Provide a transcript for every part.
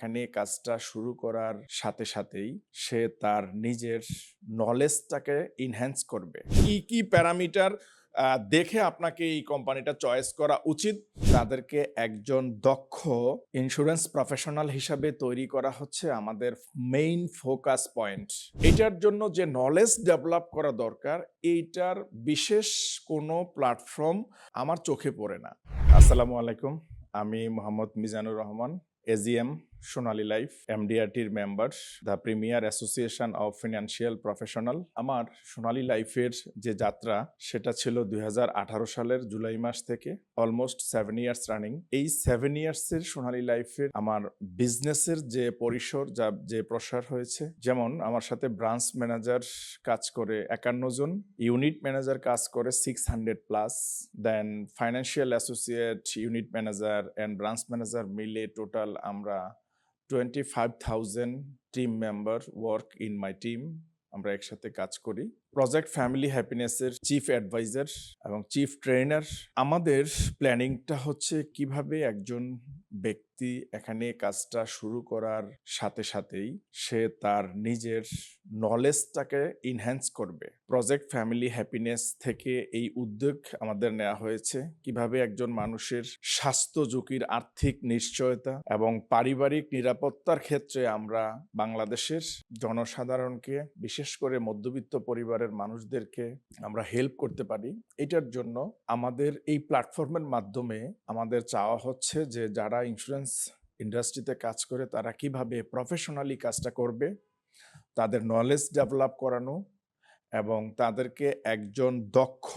এখানে কাজটা শুরু করার সাথে সাথেই সে তার নিজের নলেজটাকে ইনহ্যান্স করবে। কি কি প্যারামিটার দেখে আপনাকে এই কোম্পানিটা চয়েস করা উচিত? তাদেরকে একজন দক্ষ ইন্স্যুরেন্স প্রফেশনাল হিসাবে তৈরি করা হচ্ছে আমাদের মেইন ফোকাস পয়েন্ট। এটার জন্য যে নলেজ ডেভেলপ করা দরকার, এইটার বিশেষ কোনো প্ল্যাটফর্ম আমার চোখে পড়ে না। আসসালামু আলাইকুম, আমি মোহাম্মদ মিজানুর রহমান, এজিএম সোনালী লাইফ, এমডিআরটির member, the premier association of financial professional. আমার সোনালী লাইফের যে যাত্রা, সেটা ছিল 2018 সালের জুলাই মাস থেকে অলমোস্ট 7 ইয়ার্স রানিং। এই 7 ইয়ার্সের সোনালী লাইফের আমার বিজনেসের যে পরিসর, যে প্রসার হয়েছে, যেমন আমার সাথে ব্রাঞ্চ ম্যানেজার কাজ করে 51 জন, ইউনিট ম্যানেজার কাজ করে 600+, then financial associate, unit manager and branch manager মিলে টোটাল আমরা 25,000 team member work in my team. আমরা একসাথে কাজ করি। প্রজেক্ট ফ্যামিলি হ্যাপিনেসের চিফ অ্যাডভাইজার এবং চিফ ট্রেনার। আমাদের প্ল্যানিংটা হচ্ছে কিভাবে একজন ব্যক্তি এখানে কাজটা শুরু করার সাথে সাথেই সে তার নিজের নলেজটাকে ইনহ্যান্স করবে। প্রজেক্ট ফ্যামিলি হ্যাপিনেস থেকে এই উদ্যোগ আমাদের নেওয়া হয়েছে, কিভাবে একজন মানুষের স্বাস্থ্য ঝুঁকির আর্থিক নিশ্চয়তা এবং পারিবারিক নিরাপত্তার ক্ষেত্রে আমরা বাংলাদেশের জনসাধারণকে, বিশেষ করে মধ্যবিত্ত পরিবারের মানুষদেরকে আমরা হেল্প করতে পারি। এটার জন্য আমাদের এই প্ল্যাটফর্মের মাধ্যমে আমাদের চাওয়া হচ্ছে যে যারা ইন্স্যুরেন্স ইন্ডাস্ট্রিতে কাজ করে তারা কিভাবে প্রফেশনালি কাজটা করবে, তাদের নলেজ ডেভেলপ করানো এবং তাদেরকে একজন দক্ষ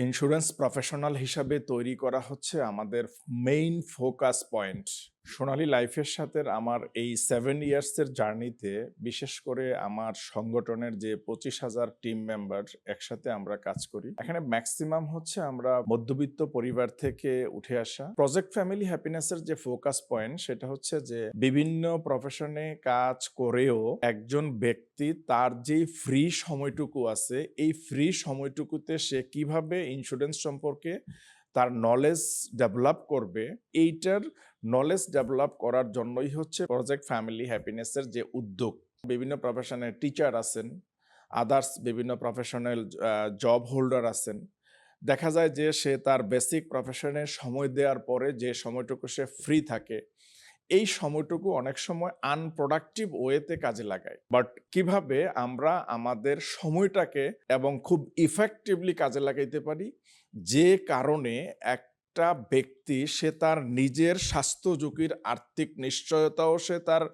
ইন্স্যুরেন্স প্রফেশনাল হিসাবে তৈরি করা হচ্ছে আমাদের মেইন ফোকাস পয়েন্ট। সোনালী লাইফের সাথে আমার এই 7 ইয়ার্সের জার্নিতে, বিশেষ করে আমার সংগঠনের যে 25,000 টিম মেম্বার একসাথে আমরা কাজ করি, এখানে ম্যাক্সিমাম হচ্ছে আমরা মধ্যবিত্ত পরিবার থেকে উঠে আসা। প্রজেক্ট ফ্যামিলি হ্যাপিনেসের যে ফোকাস পয়েন্ট, সেটা হচ্ছে যে বিভিন্ন প্রফেশনে কাজ করেও একজন ব্যক্তি তার যে ফ্রি সময়টুকু আছে, এই ফ্রি সময়টুকুতে সে কিভাবে ইন্স্যুরেন্স সম্পর্কে তার নলেজ ডেভেলপ করবে, এইটার নলেজ ডেভেলপ করার জন্যই হচ্ছে প্রজেক্ট ফ্যামিলি হ্যাপিনেসের যে উদ্যোগ। বিভিন্ন প্রফেশনের টিচার আছেন, আদার্স বিভিন্ন প্রফেশনাল জব হোল্ডার আছেন। দেখা যায় যে সে তার বেসিক প্রফেশনে সময় দেওয়ার পরে যে সময়টুকু সে ফ্রি থাকে, এই সময়টুকু অনেক সময় আনপ্রোডাক্টিভ ওয়েতে কাজে লাগায়। বাট কিভাবে আমরা আমাদের সময়টাকে এবং খুব ইফেক্টিভলি কাজে লাগাইতে পারি, যে কারণে একটা ব্যক্তি সে তার নিজের স্বাস্থ্য ঝুঁকির আর্থিক নিশ্চয়তাও সে তার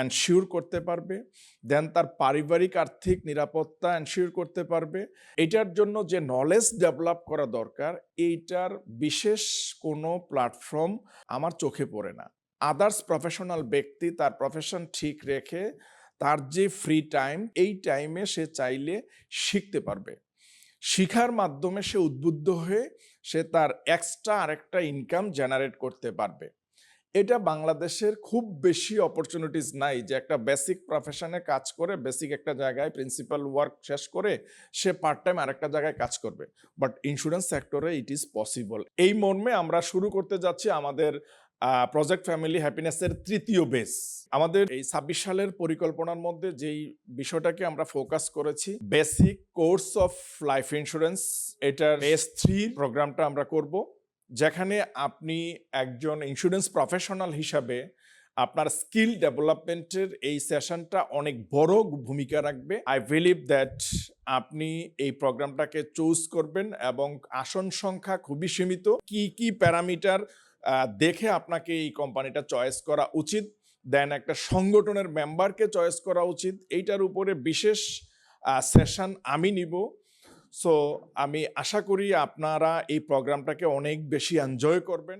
এনশিওর করতে পারবে, দেন তার পারিবারিক আর্থিক নিরাপত্তা এনশিওর করতে পারবে। এটার জন্য যে নলেজ ডেভেলপ করা দরকার, এইটার বিশেষ কোনো প্ল্যাটফর্ম আমার চোখে পড়ে না। আদার্স প্রফেশনাল ব্যক্তি তার প্রফেশন ঠিক রেখে তার যে ফ্রি টাইম, এই টাইমে সে চাইলে শিখতে পারবে। শিখার মাধ্যমে সে উদ্বুদ্ধ হয়ে সে তার এক্সট্রা আরেকটা ইনকাম জেনারেট করতে পারবে। এটা বাংলাদেশের খুব বেশি অপরচুনিটিস নাই যে একটা বেসিক প্রফেশনে কাজ করে, বেসিক একটা জায়গায় প্রিন্সিপাল ওয়ার্ক শেষ করে সে পার্ট টাইম আরেকটা জায়গায় কাজ করবে। বাট ইন্স্যুরেন্স সেক্টরে ইট ইজ পসিবল। এই মর্মে আমরা শুরু করতে যাচ্ছি আমাদের প্রজেক্ট ফ্যামিলি হ্যাপিনেসের তৃতীয় বেস। আমাদের এই 26 সালের পরিকল্পনার মধ্যে যেই বিষয়টাকে আমরা ফোকাস করেছি, basic course of life insurance, এটার S3 প্রোগ্রামটা আমরা করব, যেখানে আপনি একজন ইন্স্যুরেন্স প্রফেশনাল হিসাবে আপনার স্কিল ডেভেলপমেন্টের এই সেশনটা অনেক বড় ভূমিকা রাখবে। আই বিলিভ দ্যাট আপনি এই প্রোগ্রামটাকে চুজ করবেন এবং আসন সংখ্যা খুবই সীমিত। কি কি প্যারামিটার দেখে আপনাকে এই কোম্পানিটা চয়েস করা উচিত, দেন একটা সংগঠনের মেম্বারকে চয়েস করা উচিত, এইটার উপরে বিশেষ সেশন আমি নিব। সো আমি আশা করি আপনারা এই প্রোগ্রামটাকে অনেক বেশি এনজয় করবেন।